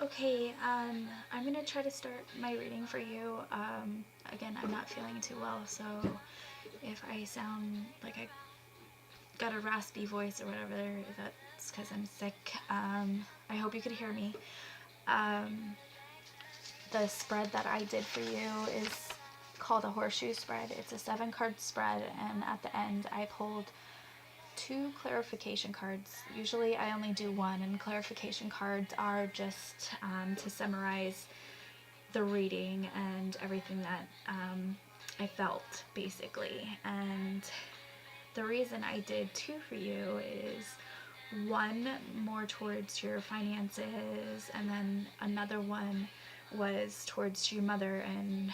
Okay, I'm gonna try to start my reading for you. Again, I'm not feeling too well, so if I sound like I got a raspy voice or whatever, that's because I'm sick. I hope you could hear me. Um, the spread that I did for you is called a horseshoe spread. It's a 7-card spread, and at the end I pulled 2 clarification cards. Usually I only do 1, and clarification cards are just to summarize the reading and everything that I felt, basically. And the reason I did 2 for you is 1 more towards your finances, and then another one was towards your mother and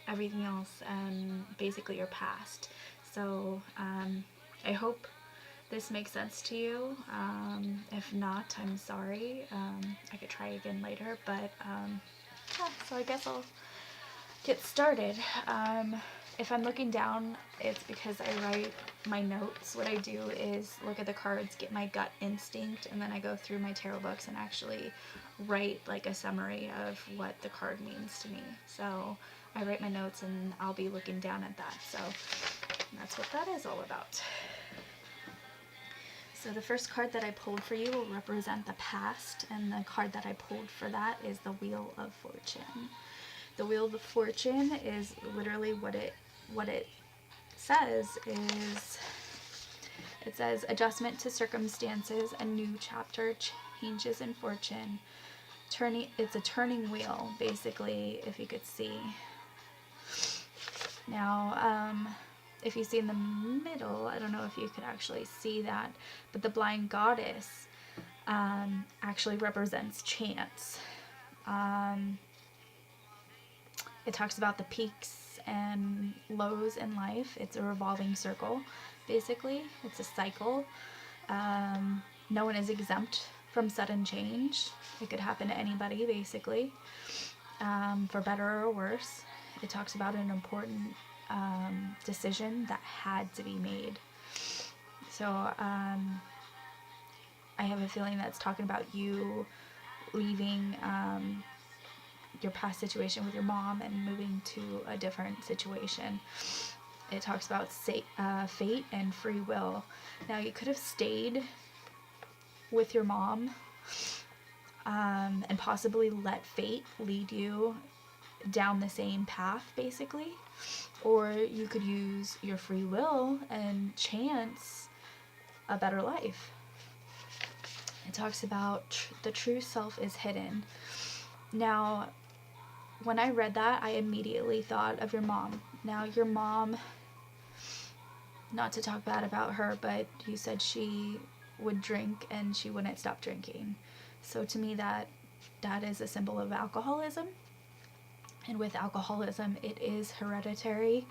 everything else, and basically your past. So I hope this makes sense to you. If not, I'm sorry. I could try again later, but yeah, so I guess I'll get started. If I'm looking down, it's because I write my notes. What I do is look at the cards, get my gut instinct, and then I go through my tarot books and actually write like a summary of what the card means to me. So I write my notes and I'll be looking down at that. So that's what that is all about. So the first card that I pulled for you will represent the past, and the card that I pulled for that is the Wheel of Fortune. The Wheel of Fortune is literally what it says is, it says adjustment to circumstances, a new chapter, changes in fortune. It's a turning wheel, basically, if you could see. Now, if you see in the middle, I don't know if you could actually see that, but the blind goddess actually represents chance. It talks about the peaks and lows in life. It's a revolving circle, basically. It's a cycle. No one is exempt from sudden change. It could happen to anybody, basically, for better or worse. It talks about an important decision that had to be made. So I have a feeling that's talking about you leaving your past situation with your mom and moving to a different situation. It talks about fate and free will. Now, you could have stayed with your mom and possibly let fate lead you down the same path, basically. Or you could use your free will and chance a better life. It talks about the true self is hidden. Now, when I read that, I immediately thought of your mom. Now, your mom, not to talk bad about her, but you said she would drink and she wouldn't stop drinking. So to me, that is a symbol of alcoholism. And with alcoholism, it is hereditary.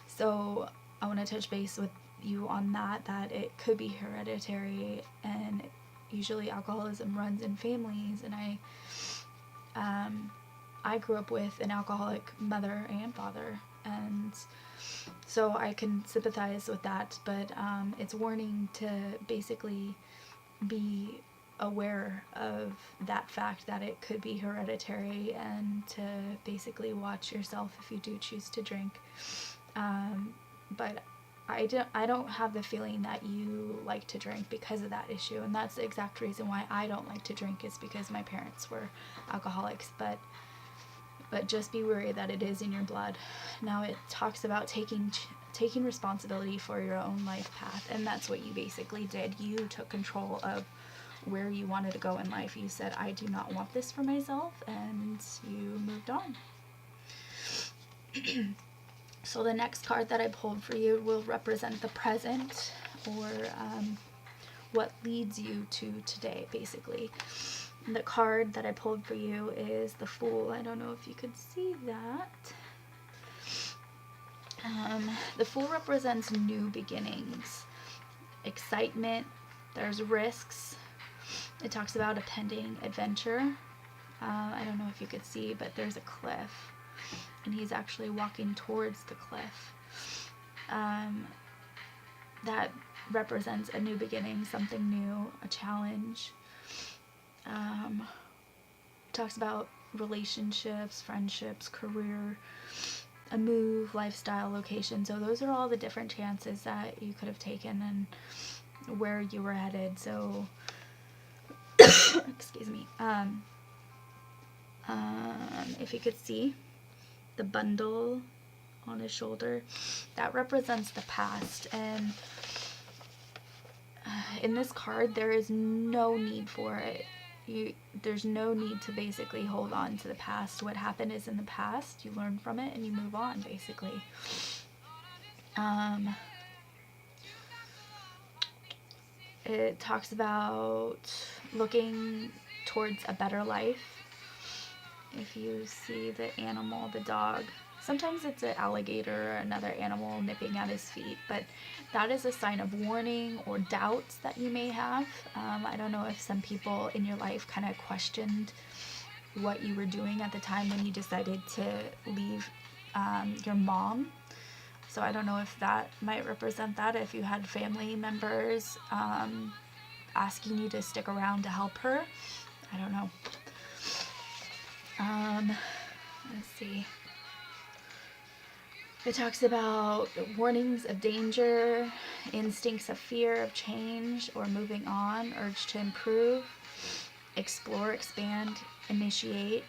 So I want to touch base with you on that it could be hereditary, and usually alcoholism runs in families. And I grew up with an alcoholic mother and father, and so I can sympathize with that, but it's warning to basically be aware of that fact that it could be hereditary, and to basically watch yourself if you do choose to drink. But I don't have the feeling that you like to drink because of that issue, and that's the exact reason why I don't like to drink, is because my parents were alcoholics. But just be worried that it is in your blood. Now, it talks about taking responsibility for your own life path, and that's what you basically did. You took control of where you wanted to go in life. You said, I do not want this for myself, and you moved on. So the next card that I pulled for you will represent the present, or what leads you to today, basically. The card that I pulled for you is the Fool. I don't know if you could see that. The Fool represents new beginnings, excitement, there's risks. It talks about a pending adventure. I don't know if you could see, but there's a cliff, and he's actually walking towards the cliff. That represents a new beginning, something new, a challenge. talks about relationships, friendships, career, a move, lifestyle, location. So those are all the different chances that you could have taken and where you were headed. So, excuse me. If you could see the bundle on his shoulder, that represents the past. And in this card, there is no need for it. There's no need to basically hold on to the past. What happened is in the past. You learn from it and you move on, basically. It talks about looking towards a better life. If you see the animal, the dog, sometimes it's an alligator or another animal nipping at his feet, but that is a sign of warning or doubts that you may have. I don't know if some people in your life kind of questioned what you were doing at the time when you decided to leave your mom. So I don't know if that might represent that, if you had family members asking you to stick around to help her. I don't know. Let's see. It talks about warnings of danger, instincts of fear of change or moving on, urge to improve, explore, expand, initiate.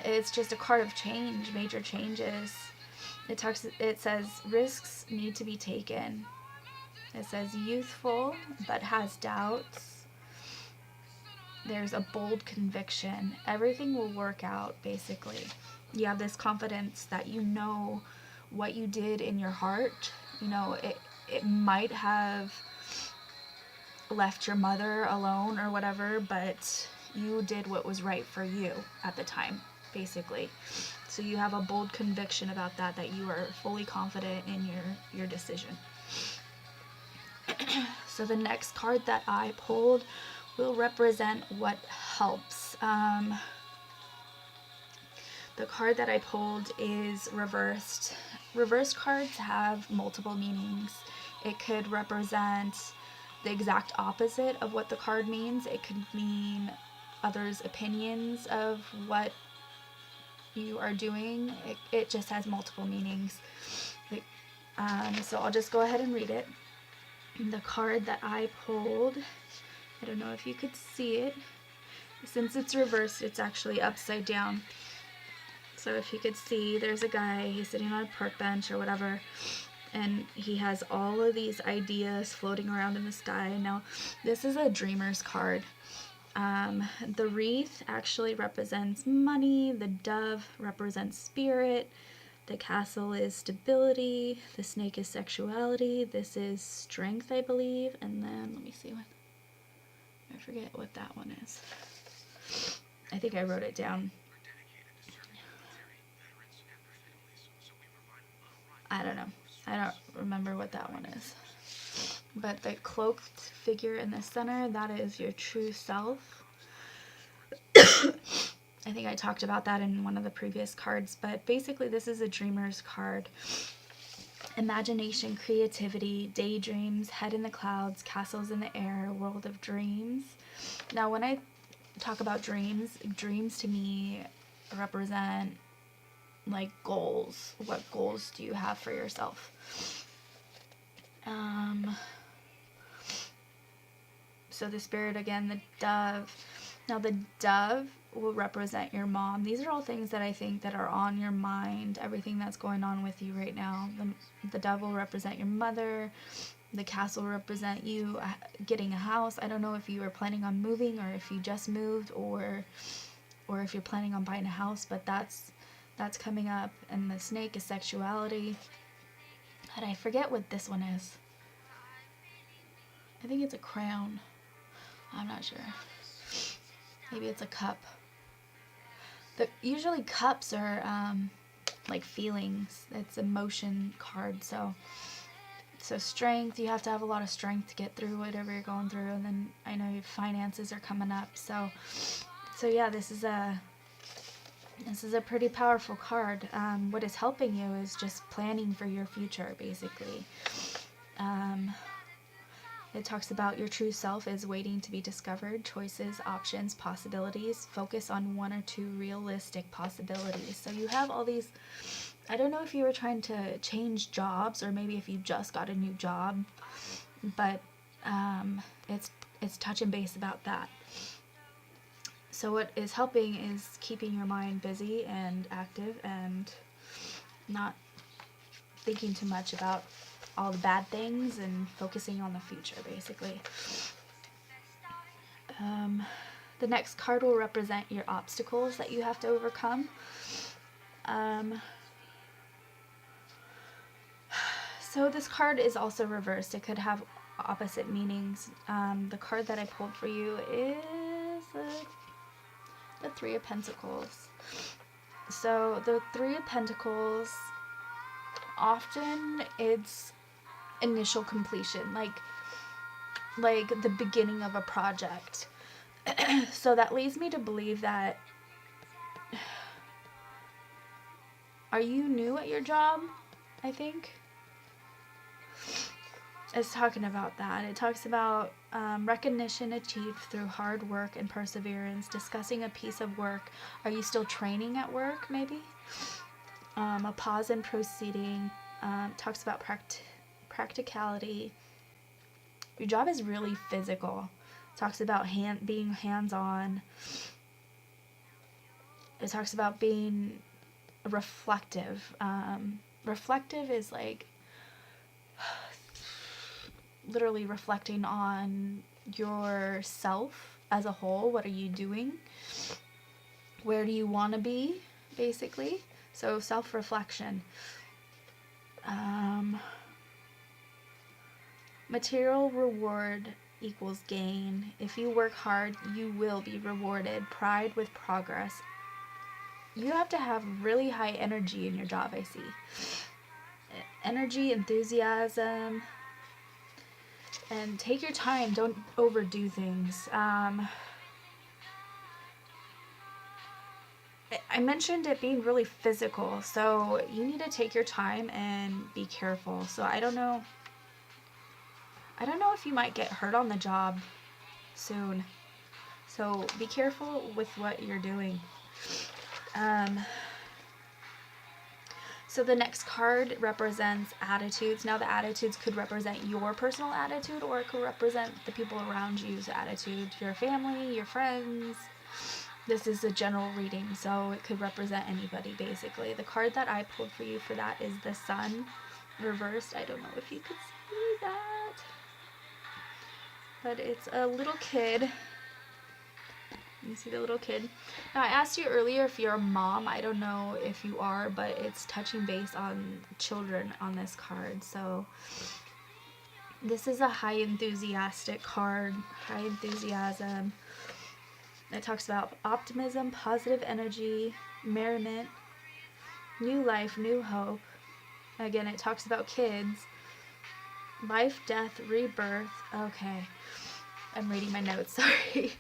It's just a card of change, major changes. It says risks need to be taken. It says youthful but has doubts. There's a bold conviction. Everything will work out, basically. You have this confidence that you know what you did in your heart. You know, it might have left your mother alone or whatever, but you did what was right for you at the time, basically. So you have a bold conviction about that you are fully confident in your decision. So the next card that I pulled will represent what helps. The card that I pulled is reversed. Reversed cards have multiple meanings. It could represent the exact opposite of what the card means. It could mean others' opinions of what you are doing. It just has multiple meanings. So I'll just go ahead and read it. The card that I pulled, I don't know if you could see it. Since it's reversed, it's actually upside down. So if you could see, there's a guy, he's sitting on a park bench or whatever, and he has all of these ideas floating around in the sky. Now, this is a dreamer's card. The wreath actually represents money, the dove represents spirit, the castle is stability, the snake is sexuality, this is strength, I believe, and then, let me see what, I forget what that one is. I think I wrote it down. I don't know. I don't remember what that one is. But the cloaked figure in the center, that is your true self. I think I talked about that in one of the previous cards, but basically this is a dreamer's card. Imagination, creativity, daydreams, head in the clouds, castles in the air, world of dreams. Now when I talk about dreams to me represent like goals. What goals do you have for yourself? So the spirit again, the dove. Now the dove will represent your mom. These are all things that I think that are on your mind, everything that's going on with you right now. The dove will represent your mother. The castle will represent you getting a house. I don't know if you were planning on moving or if you just moved or if you're planning on buying a house, but that's coming up. And the snake is sexuality. And I forget what this one is. I think it's a crown. I'm not sure. Maybe it's a cup. Usually cups are like feelings. It's emotion card. So strength, you have to have a lot of strength to get through whatever you're going through. And then I know your finances are coming up. So yeah, this is a pretty powerful card. What is helping you is just planning for your future, basically. It talks about your true self is waiting to be discovered, choices, options, possibilities. Focus on 1 or 2 realistic possibilities. So you have all these, I don't know if you were trying to change jobs or maybe if you just got a new job, but it's touch and base about that. So what is helping is keeping your mind busy and active and not thinking too much about all the bad things and focusing on the future, basically. The next card will represent your obstacles that you have to overcome. So this card is also reversed. It could have opposite meanings. The card that I pulled for you is the Three of Pentacles. So the Three of Pentacles, often it's initial completion, like the beginning of a project. So that leads me to believe that, are you new at your job? I think it's talking about that. It talks about recognition achieved through hard work and perseverance, discussing a piece of work. Are you still training at work, maybe? A pause in proceeding. Talks about practicality. Your job is really physical. Talks about being hands-on. It talks about being reflective. Reflective is like literally reflecting on yourself as a whole. What are you doing? Where do you want to be, basically? So self-reflection. Material reward equals gain. If you work hard, you will be rewarded. Pride with progress. You have to have really high energy in your job, I see. Energy, enthusiasm, and take your time. Don't overdo things. I mentioned it being really physical, so you need to take your time and be careful. So I don't know if you might get hurt on the job soon. So be careful with what you're doing. So the next card represents attitudes. Now the attitudes could represent your personal attitude, or it could represent the people around you's attitude, your family, your friends. This is a general reading, so it could represent anybody, basically. The card that I pulled for you for that is the Sun reversed. I don't know if you could see that, but it's a little kid. You see the little kid? Now, I asked you earlier if you're a mom. I don't know if you are, but it's touching base on children on this card. So this is a high enthusiastic card, high enthusiasm. It talks about optimism, positive energy, merriment, new life, new hope. Again, it talks about kids. Life, death, rebirth. Okay. I'm reading my notes, sorry.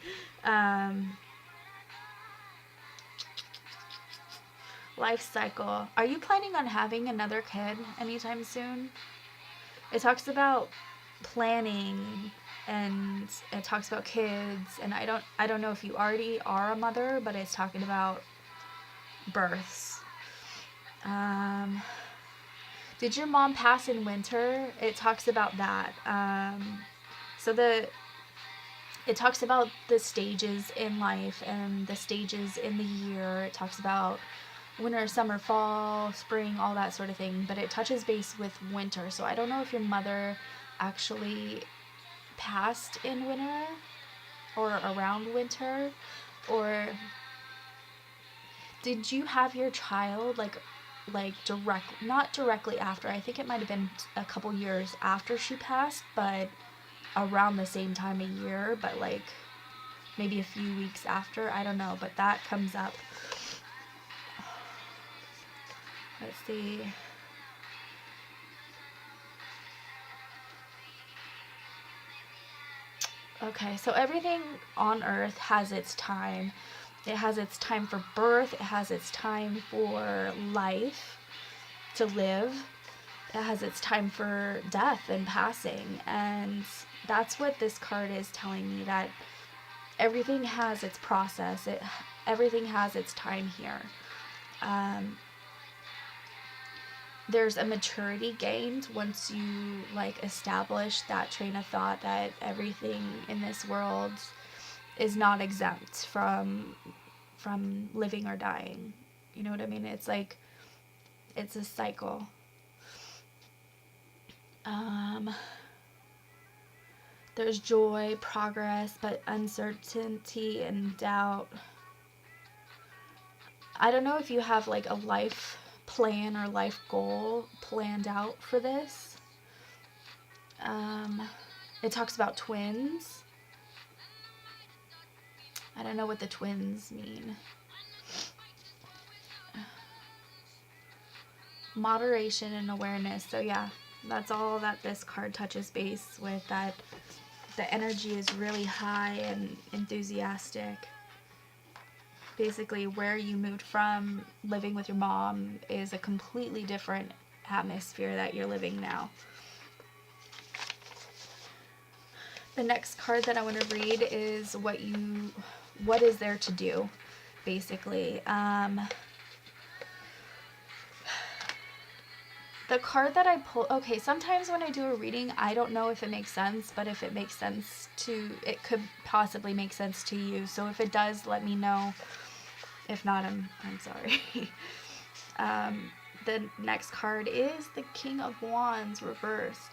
Life cycle. Are you planning on having another kid anytime soon? It talks about planning, and it talks about kids, and I don't know if you already are a mother, but it's talking about births. Did your mom pass in winter? It talks about that. It talks about the stages in life and the stages in the year. It talks about winter, summer, fall, spring, all that sort of thing, but it touches base with winter. So I don't know if your mother actually passed in winter or around winter, or did you have your child like not directly after. I think it might have been a couple years after she passed, but around the same time of year, but like maybe a few weeks after. I don't know, but that comes up. Let's see. Okay, so everything on earth has its time. It has its time for birth. It has its time for life, to live. has its time for death and passing. And that's what this card is telling me, that everything has its process. Everything has its time here. There's a maturity gained once you like establish that train of thought that everything in this world is not exempt from living or dying. You know what I mean? It's like, it's a cycle. There's joy, progress, but uncertainty and doubt. I don't know if you have like a life plan or life goal planned out for this. It talks about twins. I don't know what the twins mean. Moderation and awareness. So yeah, that's all that this card touches base with, that the energy is really high and enthusiastic. Basically, where you moved from living with your mom is a completely different atmosphere that you're living now. The next card that I want to read is what is there to do, basically. The card that I pulled, okay, sometimes when I do a reading, I don't know if it makes sense, but if it makes sense it could possibly make sense to you. So if it does, let me know. If not, I'm sorry. The next card is the King of Wands reversed.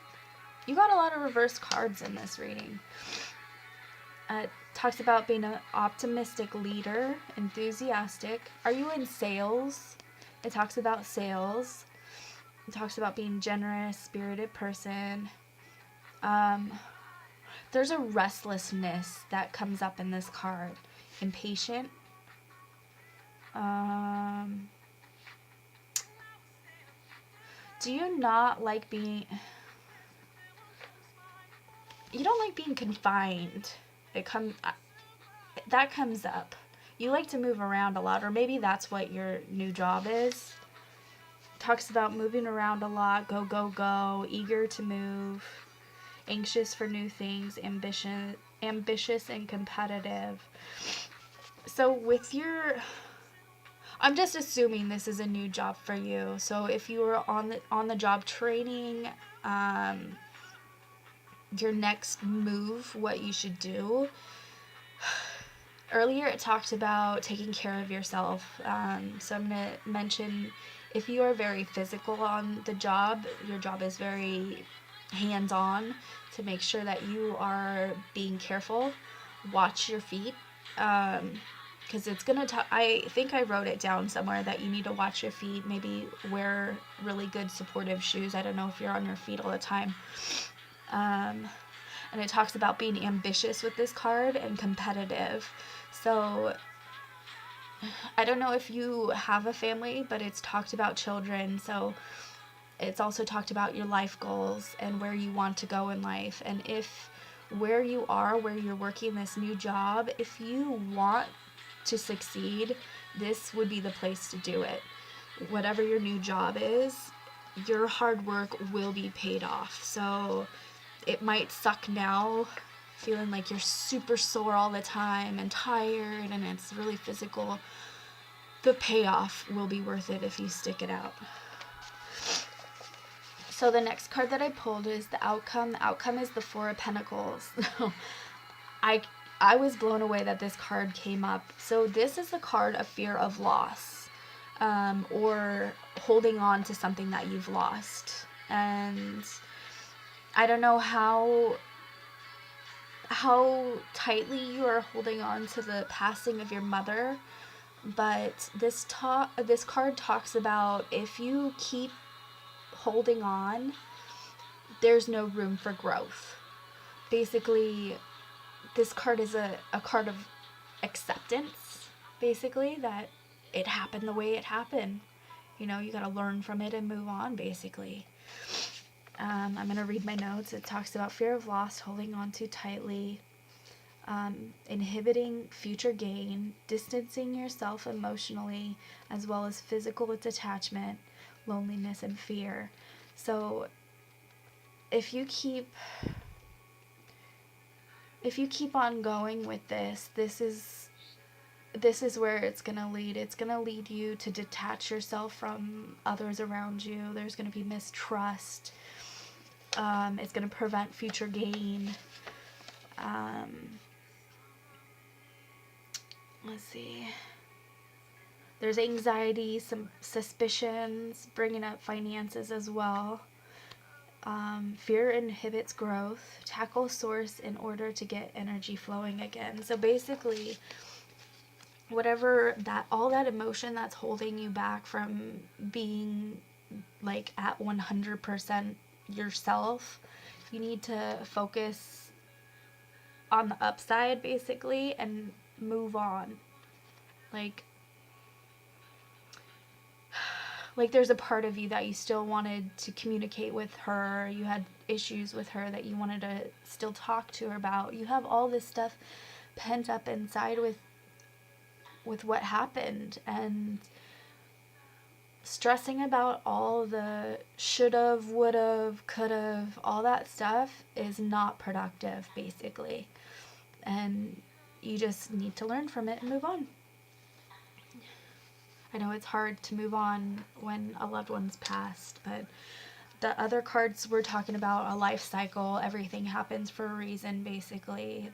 You got a lot of reverse cards in this reading. It talks about being an optimistic leader, enthusiastic. Are you in sales? It talks about sales. It talks about being generous, spirited person. There's a restlessness that comes up in this card. Impatient. Do you not like being... You don't like being confined. That comes up. You like to move around a lot, or maybe that's what your new job is. Talks about moving around a lot, go, go, go, eager to move, anxious for new things, ambitious and competitive. So with your... I'm just assuming this is a new job for you. So if you were on the job training, your next move, what you should do. Earlier it talked about taking care of yourself. So I'm going to mention, if you are very physical on the job, your job is very hands-on, to make sure that you are being careful. Watch your feet. Because it's going to... I think I wrote it down somewhere that you need to watch your feet. Maybe wear really good supportive shoes. I don't know if you're on your feet all the time. And it talks about being ambitious with this card and competitive. So I don't know if you have a family, but it's talked about children. So it's also talked about your life goals and where you want to go in life. And if where you are, where you're working this new job, if you want to succeed, this would be the place to do it. Whatever your new job is, your hard work will be paid off. So it might suck now, feeling like you're super sore all the time and tired and it's really physical. The payoff will be worth it if you stick it out. So the next card that I pulled is the outcome. The outcome is the Four of Pentacles. I was blown away that this card came up. So this is the card of fear of loss, or holding on to something that you've lost. And I don't know how tightly you are holding on to the passing of your mother, but this card talks about if you keep holding on, there's no room for growth. Basically, this card is a card of acceptance, basically, that it happened the way it happened. You know, you got to learn from it and move on, basically. I'm going to read my notes. It talks about fear of loss, holding on too tightly, inhibiting future gain, distancing yourself emotionally, as well as physical detachment, loneliness, and fear. So if you keep on going with this is where it's going to lead. It's going to lead you to detach yourself from others around you. There's going to be mistrust. It's going to prevent future gain. Let's see. There's anxiety, some suspicions, bringing up finances as well. Fear inhibits growth. Tackle source in order to get energy flowing again. So basically, whatever all that emotion that's holding you back from being like at 100% yourself, you need to focus on the upside basically and move on. Like there's a part of you that you still wanted to communicate with her. You had issues with her that you wanted to still talk to her about. You have all this stuff pent up inside with what happened, and stressing about all the should've, would've, could've, all that stuff is not productive basically. And you just need to learn from it and move on. I know it's hard to move on when a loved one's passed, but the other cards we're talking about, a life cycle, everything happens for a reason, basically.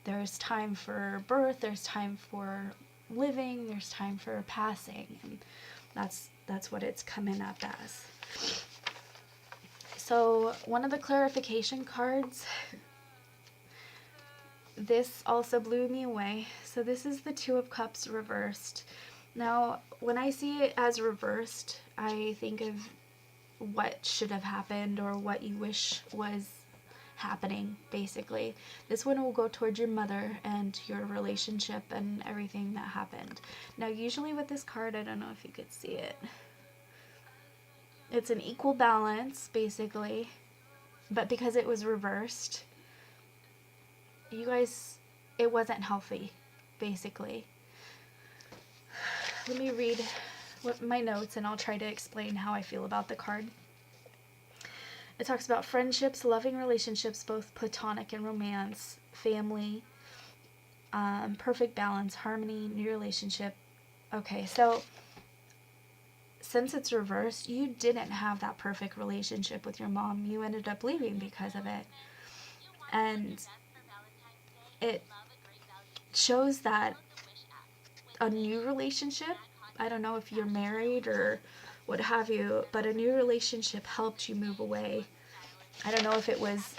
There's time for birth, there's time for living, there's time for passing, and that's what it's coming up as. So one of the clarification cards, this also blew me away. So this is the Two of Cups reversed. Now, when I see it as reversed, I think of what should have happened or what you wish was happening, basically. This one will go towards your mother and your relationship and everything that happened. Now, usually with this card, I don't know if you could see it. It's an equal balance, basically. But because it was reversed, you guys, it wasn't healthy, basically. Let me read my notes and I'll try to explain how I feel about the card. It talks about friendships, loving relationships, both platonic and romance, family, perfect balance, harmony, new relationship. Okay, so since it's reversed, you didn't have that perfect relationship with your mom. You ended up leaving because of it. And it shows that a new relationship, I don't know if you're married or what have you, but a new relationship helped you move away. I don't know if it was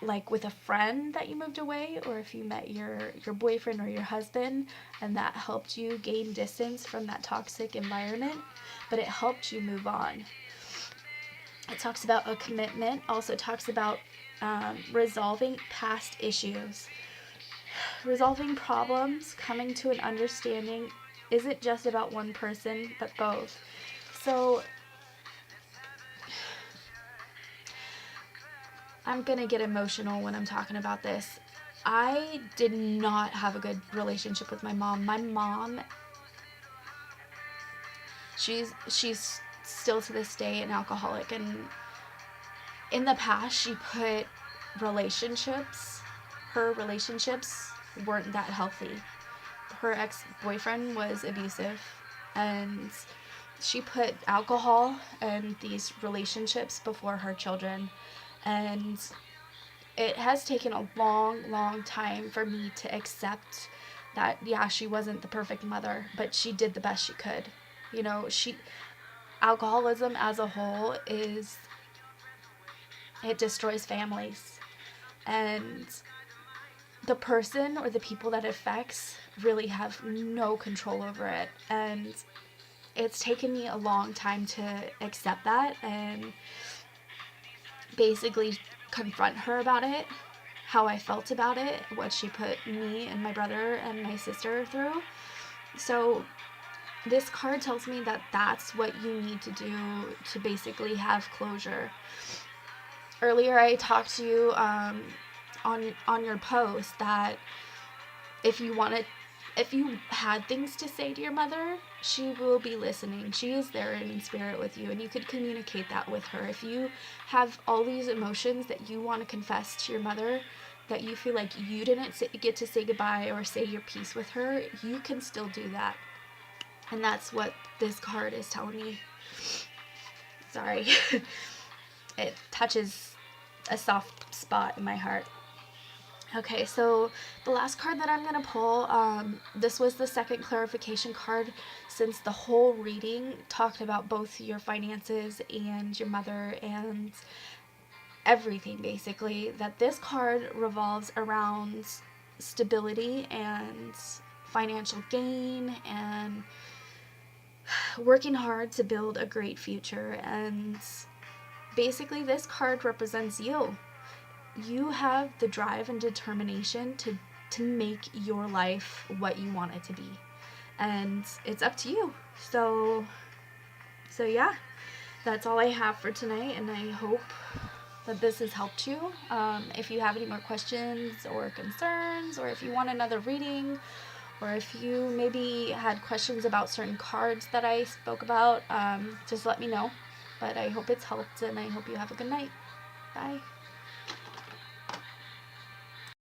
like with a friend that you moved away, or if you met your boyfriend or your husband and that helped you gain distance from that toxic environment, but it helped you move on. It talks about a commitment, also talks about resolving past issues. Resolving problems, coming to an understanding, isn't just about one person, but both. So, I'm gonna get emotional when I'm talking about this. I did not have a good relationship with my mom. My mom, she's still to this day an alcoholic, and in the past she put her relationships weren't that healthy. Her ex-boyfriend was abusive, and she put alcohol and these relationships before her children. And it has taken a long time for me to accept that, yeah, she wasn't the perfect mother, but she did the best she could. You know, alcoholism as a whole it destroys families. And the person or the people that it affects really have no control over it. And it's taken me a long time to accept that and basically confront her about it, how I felt about it, what she put me and my brother and my sister through. So this card tells me that that's what you need to do to basically have closure. Earlier I talked to you on your post that if you want to if you had things to say to your mother, she will be listening. She is there in spirit with you, and you could communicate that with her. If you have all these emotions that you want to confess to your mother, that you feel like you didn't get to say goodbye or say your piece with her, you can still do that. And that's what this card is telling me. Sorry. It touches a soft spot in my heart. Okay, so the last card that I'm going to pull, this was the second clarification card, since the whole reading talked about both your finances and your mother and everything, basically, that this card revolves around stability and financial gain and working hard to build a great future. And basically this card represents you. You have the drive and determination to make your life what you want it to be, and it's up to you. So yeah, that's all I have for tonight, and I hope that this has helped you. If you have any more questions or concerns, or if you want another reading, or if you maybe had questions about certain cards that I spoke about, just let me know. But I hope it's helped, and I hope you have a good night. Bye.